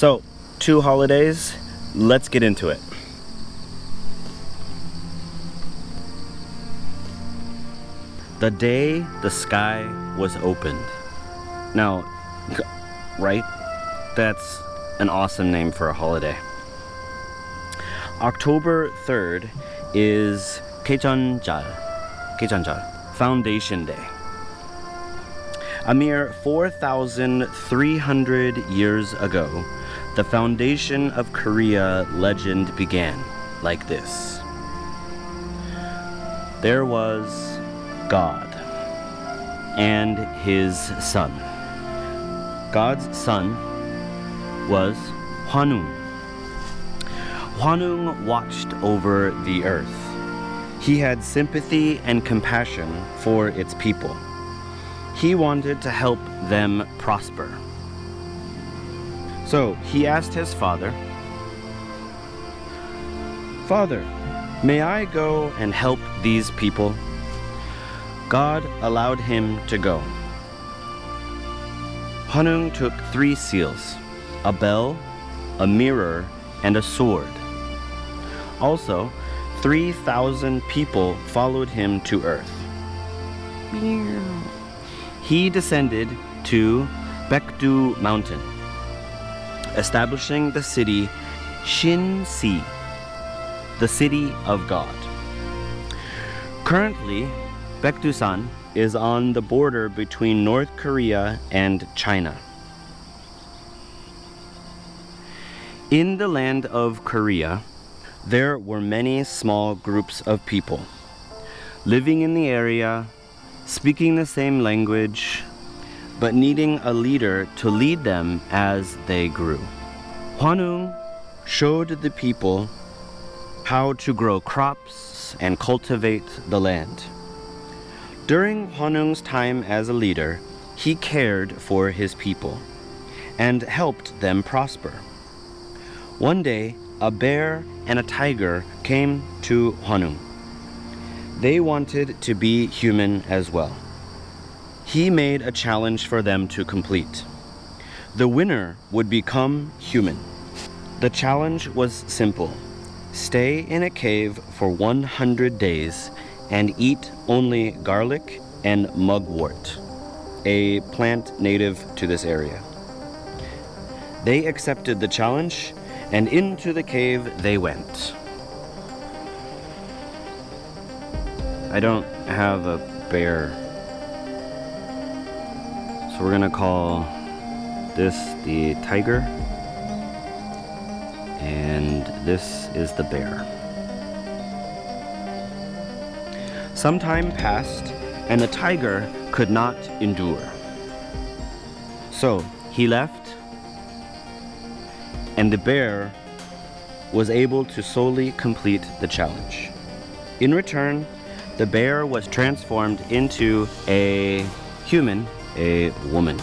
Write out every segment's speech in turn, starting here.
So, 2 holidays, let's get into it. The day the sky was opened. Now, right? That's an awesome name for a holiday. October 3rd is Kejeonjal, Foundation Day. A mere 4,300 years ago, the foundation of Korea legend began like this. There was God and his son. God's son was Hwanung. Hwanung watched over the earth. He had sympathy and compassion for its people. He wanted to help them prosper. So he asked his father, "Father, may I go and help these people?" God allowed him to go. Hwanung took 3 seals, a bell, a mirror, and a sword. Also, 3,000 people followed him to earth. He descended to Baekdu Mountain, establishing the city Shinsi, the city of God. Currently, Baekdusan is on the border between North Korea and China. In the land of Korea, there were many small groups of people living in the area, speaking the same language, but needing a leader to lead them as they grew. Hwanung showed the people how to grow crops and cultivate the land. During Hwanung's time as a leader, he cared for his people and helped them prosper. One day, a bear and a tiger came to Hwanung. They wanted to be human as well. He made a challenge for them to complete. The winner would become human. The challenge was simple. Stay in a cave for 100 days and eat only garlic and mugwort, a plant native to this area. They accepted the challenge, and into the cave they went. I don't have a bear, so we're gonna call this the tiger, and this is the bear. Some time passed, and the tiger could not endure. So he left, and the bear was able to solely complete the challenge. In return, the bear was transformed into a human, a woman.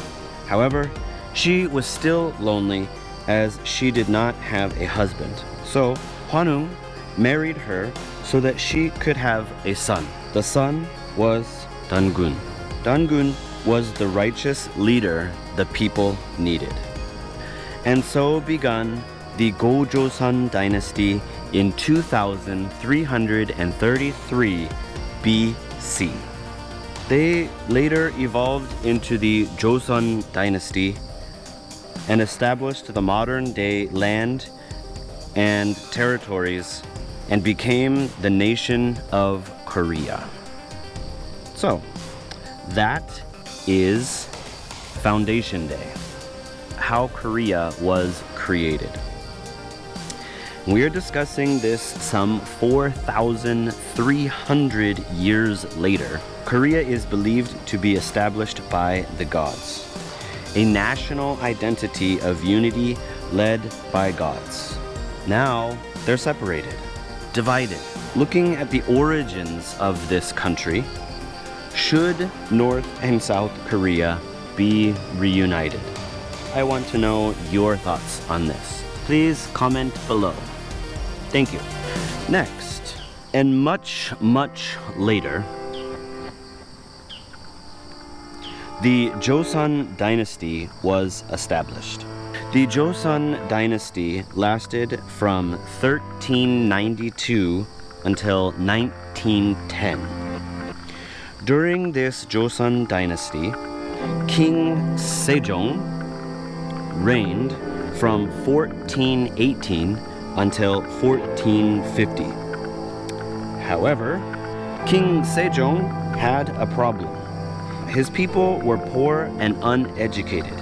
However, she was still lonely as she did not have a husband. So Hwanung married her so that she could have a son. The son was Dangun. Dangun was the righteous leader the people needed. And so began the Gojoseon dynasty in 2333 BC. They later evolved into the Joseon dynasty and established the modern-day land and territories and became the nation of Korea. So, that is Foundation Day, how Korea was created. We are discussing this some 4,300 years later. Korea is believed to be established by the gods, a national identity of unity led by gods. Now they're separated, divided. Looking at the origins of this country, should North and South Korea be reunited? I want to know your thoughts on this. Please comment below. Thank you. Next, and much, much later, the Joseon dynasty was established. The Joseon dynasty lasted from 1392 until 1910. During this Joseon dynasty, King Sejong reigned from 1418 until 1450. However, King Sejong had a problem. His people were poor and uneducated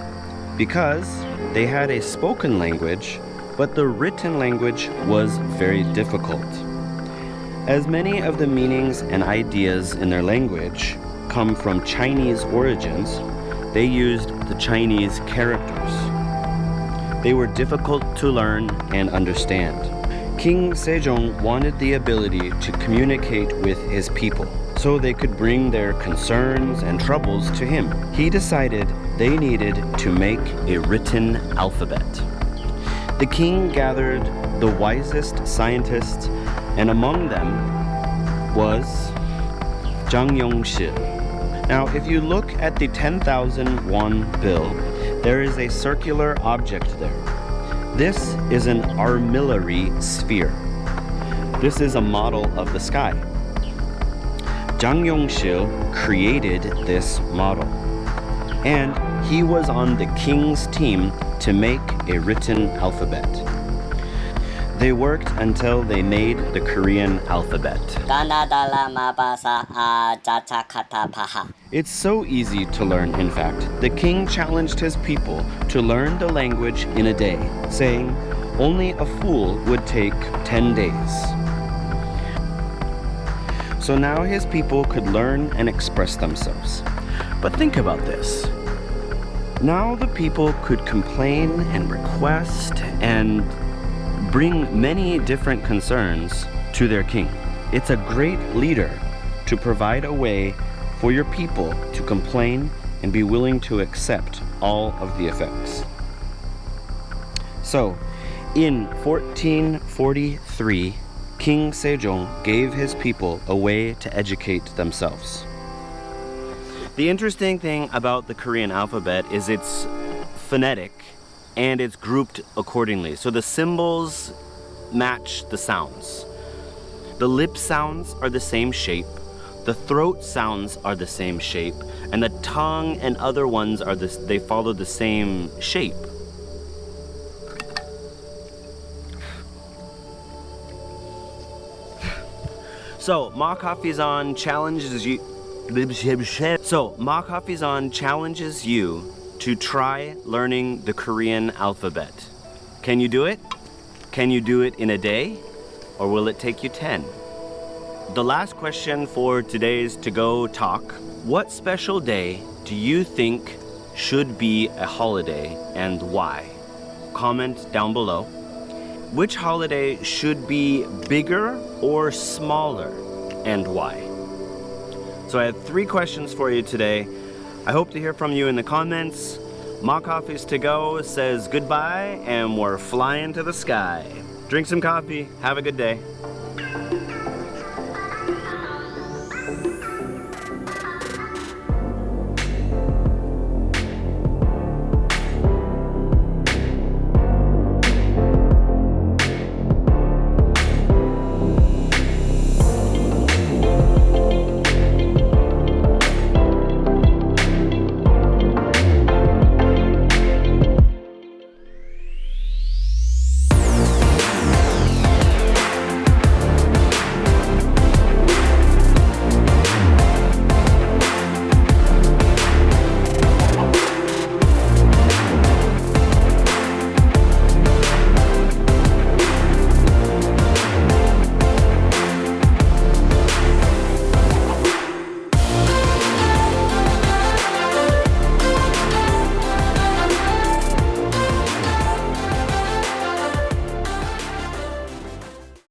because they had a spoken language, but the written language was very difficult. As many of the meanings and ideas in their language come from Chinese origins, they used the Chinese characters. They were difficult to learn and understand. King Sejong wanted the ability to communicate with his people so they could bring their concerns and troubles to him. He decided they needed to make a written alphabet. The king gathered the wisest scientists, and among them was Zhang Yongshi. Now, if you look at the 10,000 won bill, there is a circular object there. This is an armillary sphere. This is a model of the sky. Zhang Yongshi created this model, and he was on the king's team to make a written alphabet. They worked until they made the Korean alphabet. It's so easy to learn, in fact. The king challenged his people to learn the language in a day, saying only a fool would take 10 days. So now his people could learn and express themselves. But think about this. Now the people could complain and request and bring many different concerns to their king. It's a great leader to provide a way for your people to complain and be willing to accept all of the effects. So, in 1443, King Sejong gave his people a way to educate themselves. The interesting thing about the Korean alphabet is it's phonetic and it's grouped accordingly. So the symbols match the sounds. The lip sounds are the same shape, the throat sounds are the same shape, and the tongue and other ones they follow the same shape. So Makafizan challenges you to try learning the Korean alphabet. Can you do it? Can you do it in a day? Or will it take you 10? The last question for today's ToGo talk: what special day do you think should be a holiday and why? Comment down below. Which holiday should be bigger or smaller and why? So I have 3 questions for you today. I hope to hear from you in the comments. My Coffee's to Go says goodbye and we're flying to the sky. Drink some coffee. Have a good day.